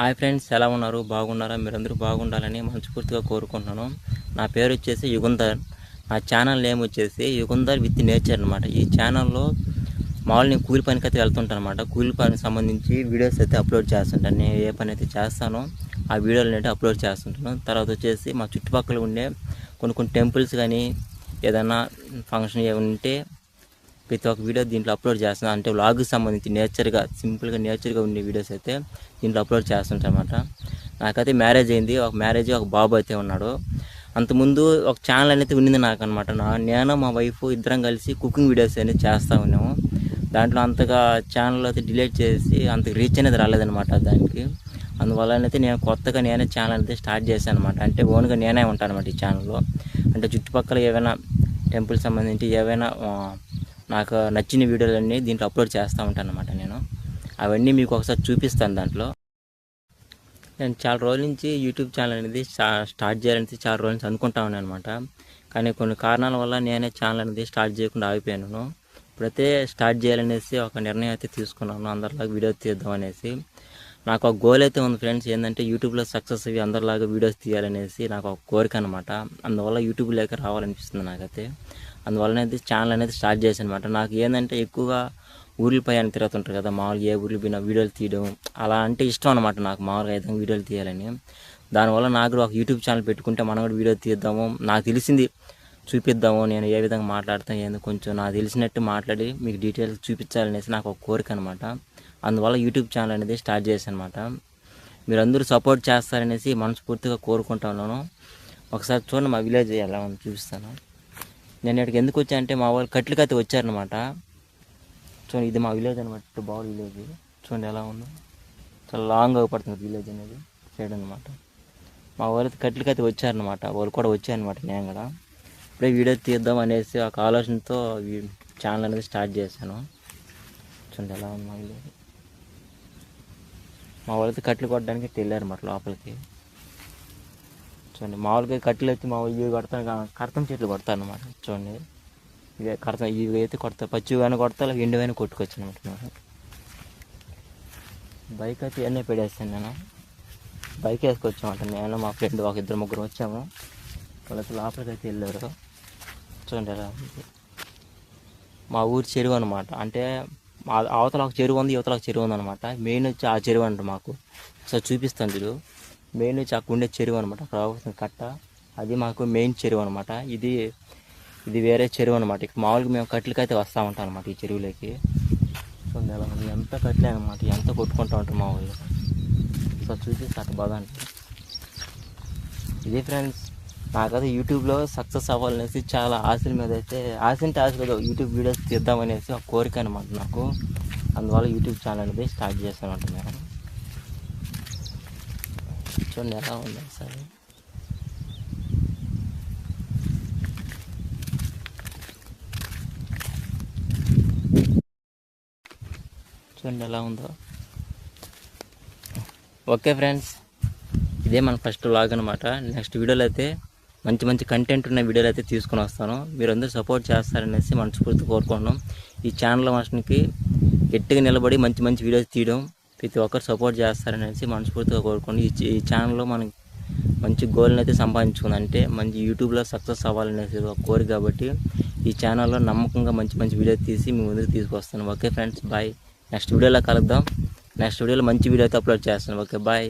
Hi friends, ఎలా ఉన్నారు? బాగున్నారా? మీరందరూ బాగుండాలని మనస్ఫూర్తిగా కోరుకుంటున్నాను. నా పేరు వచ్చేసి యుగంధర్. నా ఛానల్ నేమ్ వచ్చేసి యుగంధర్ విత్ నేచర్ అనమాట. ఈ ఛానల్లో మామూలు నేను కూలి పనికి అయితే వెళ్తుంటాను అనమాట. కూలి పనికి సంబంధించి వీడియోస్ అయితే అప్లోడ్ చేస్తుంటాను. నేను ఏ పని అయితే చేస్తానో ఆ వీడియోలు అయితే అప్లోడ్ చేస్తుంటాను. తర్వాత వచ్చేసి మా చుట్టుపక్కల ఉండే కొన్ని టెంపుల్స్ కానీ ఏదైనా ఫంక్షన్ ఏమైనా ఉంటే ప్రతి ఒక్క వీడియో దీంట్లో అప్లోడ్ చేస్తున్నాను. అంటే వ్లాగ్కి సంబంధించి సింపుల్గా నేచర్గా ఉండే వీడియోస్ అయితే దీంట్లో అప్లోడ్ చేస్తుంటాను అనమాట. నాకైతే మ్యారేజ్ అయింది. ఒక బాబు అయితే ఉన్నాడు. అంతకుముందు ఒక ఛానల్ అనేది ఉండింది నాకు అనమాట. నేను మా వైఫ్ ఇద్దరం కలిసి కుకింగ్ వీడియోస్ అనేది చేస్తూ ఉన్నాము. దాంట్లో అంతగా ఛానల్ అయితే డిలీట్ చేసి అంత రీచ్ అనేది రాలేదనమాట దానికి. అందువల్ల అయితే నేను కొత్తగా ఛానల్ అయితే స్టార్ట్ చేశాను అనమాట. అంటే ఓన్గా నేనే ఉంటాను అనమాట ఈ ఛానల్లో. అంటే చుట్టుపక్కల ఏవైనా టెంపుల్ సంబంధించి ఏవైనా నాకు నచ్చిన వీడియోలన్నీ దీంట్లో అప్లోడ్ చేస్తూ ఉంటాను అనమాట. నేను అవన్నీ మీకు ఒకసారి చూపిస్తాను. దాంట్లో నేను చాలా రోజుల నుంచి యూట్యూబ్ ఛానల్ అనేది స్టార్ట్ చేయాలని చాలా రోజుల నుంచి అనుకుంటా ఉన్నాను అనమాట. కానీ కొన్ని కారణాల వల్ల నేనే ఛానల్ అనేది స్టార్ట్ చేయకుండా ఆగిపోయాను. ఇప్పుడైతే స్టార్ట్ చేయాలనేసి ఒక నిర్ణయం అయితే తీసుకున్నాను. అందరిలాగా వీడియో తీద్దాం అనేసి నాకు ఒక గోల్ అయితే ఉంది ఫ్రెండ్స్. ఏంటంటే యూట్యూబ్లో సక్సెస్ అయ్యి అందరిలాగా వీడియోస్ తీయాలనేసి నాకు ఒక కోరిక అనమాట. అందువల్ల యూట్యూబ్లోకి రావాలనిపిస్తుంది నాకైతే. అందువల్ల అనేది ఛానల్ అనేది స్టార్ట్ చేశాను అనమాట. నాకు ఏంటంటే ఎక్కువగా ఊర్ల పైన తిరుగుతుంటారు కదా, మామూలుగా ఏ ఊర్లు పోయినా వీడియోలు తీయడం అలా అంటే ఇష్టం అనమాట నాకు. మామూలుగా అయితే వీడియోలు తీయాలని. దానివల్ల నాకు ఒక యూట్యూబ్ ఛానల్ పెట్టుకుంటే మనం కూడా వీడియో తీద్దాము, నాకు తెలిసింది చూపిద్దాము, నేను ఏ విధంగా మాట్లాడతాను ఏందో కొంచెం నాకు తెలిసినట్టు మాట్లాడి మీకు డీటెయిల్స్ చూపించాలనేసి నాకు ఒక కోరిక అనమాట. అందువల్ల యూట్యూబ్ ఛానల్ అనేది స్టార్ట్ చేశాను అనమాట. మీరందరూ సపోర్ట్ చేస్తారనేసి మనస్ఫూర్తిగా కోరుకుంటా ఉన్నాను. ఒకసారి చూడండి మా విలేజ్ ఎలా ఉందో చూపిస్తాను. నేను ఇక్కడికి ఎందుకు వచ్చా అంటే మా వాళ్ళు కట్లకి అయితే వచ్చారనమాట. చూడండి, ఇది మా విలేజ్ అనమాట. బాగా విలేజ్ చూడండి ఎలా ఉందో. చాలా లాంగ్ పడుతుంది విలేజ్ అనేది సైడ్ అనమాట. మా వాళ్ళు కట్లకి అయితే వచ్చారనమాట. వాళ్ళు కూడా వచ్చారనమాట. నేను కూడా ఇప్పుడే వీడియో తీద్దాం అనేసి ఒక ఆలోచనతో ఛానల్ అనేది స్టార్ట్ చేశాను. చూడండి ఎలా ఉంది మా విలేజ్. మా వాళ్ళతో కట్లు కొట్టడానికి వెళ్ళారు అన్నమాట లోపలికి. చూడండి, మామూలుగా కట్టెలు అయితే మా ఇవి కొడతాను, కర్తం చెట్లు కొడతాను అనమాట. చూడండి, ఇవే కర్తం, ఇవి అయితే కొడతా, పచ్చివైనా కొడతా, ఎండువైనా కొట్టుకొచ్చు అనమాట. బైక్ అయితే ఇవన్నీ పెడేస్తాను. నేను బైక్ వేసుకొచ్చామంట. నేను మా ఫ్రెండ్ ఒక ఇద్దరు ముగ్గురు వచ్చాము. వాళ్ళైతే లోపలికి అయితే వెళ్ళారు. చూడండి ఎలా ఉంది. మా ఊరి చెరువు అనమాట. అంటే అవతల ఒక చెరువు ఉంది, యువతల ఒక చెరువు ఉంది అనమాట. మెయిన్ వచ్చి ఆ చెరువు అంట మాకు. సో చూపిస్తాను చూడు. మెయిన్ వచ్చి అక్కడ ఉండే చెరువు అనమాట. అక్కడ అవుతుంది కట్ట, అది మాకు మెయిన్ చెరువు అనమాట. ఇది వేరే చెరువు అనమాట. ఇక్కడ మామూలుగా మేము కట్లకి అయితే వస్తూ ఉంటాం అనమాట ఈ చెరువులోకి. చూడండి ఎలా ఉంది. ఎంత కట్టలే అనమాట, ఎంత కొట్టుకుంటూ ఉంటాం మా వాళ్ళు. సో చూపిస్తా అటు బాగా అంటే. ఇది ఫ్రెండ్స్, నాకైతే యూట్యూబ్లో సక్సెస్ అవ్వాలనేసి చాలా ఆశల మీద అయితే ఆశ కదా, యూట్యూబ్ వీడియోస్ తీద్దామనేసి ఒక కోరిక అనమాట నాకు. అందువల్ల యూట్యూబ్ ఛానల్ అనేది స్టార్ట్ చేస్తాను అంట నేను. చూడండి ఎలా ఉంది సరే. చూడండి ఎలా ఉందో. ఓకే ఫ్రెండ్స్, ఇదే మన ఫస్ట్ వ్లాగ్ అనమాట. నెక్స్ట్ వీడియోలో అయితే మంచి కంటెంట్ ఉన్న వీడియోలు అయితే తీసుకొని వస్తాను. మీరందరూ సపోర్ట్ చేస్తారనేసి మనస్ఫూర్తి కోరుకుంటున్నాం. ఈ ఛానల్ మనకి గట్టిగా నిలబడి మంచి వీడియోస్ తీయడం ప్రతి ఒక్కరు సపోర్ట్ చేస్తారనేసి మనస్ఫూర్తిగా కోరుకోండి. ఈ ఛానల్లో మనకి మంచి గోల్ని అయితే సంపాదించుకుంది. అంటే మంచి యూట్యూబ్లో సక్సెస్ అవ్వాలనేసి ఒక కోరిక. కాబట్టి ఈ ఛానల్లో నమ్మకంగా మంచి వీడియో తీసి మీ ముందుకు తీసుకొస్తాను. Okay friends, bye. నెక్స్ట్ వీడియోలో కలుద్దాం. నెక్స్ట్ వీడియోలో మంచి వీడియో అయితే అప్లోడ్ చేస్తాను. Okay bye.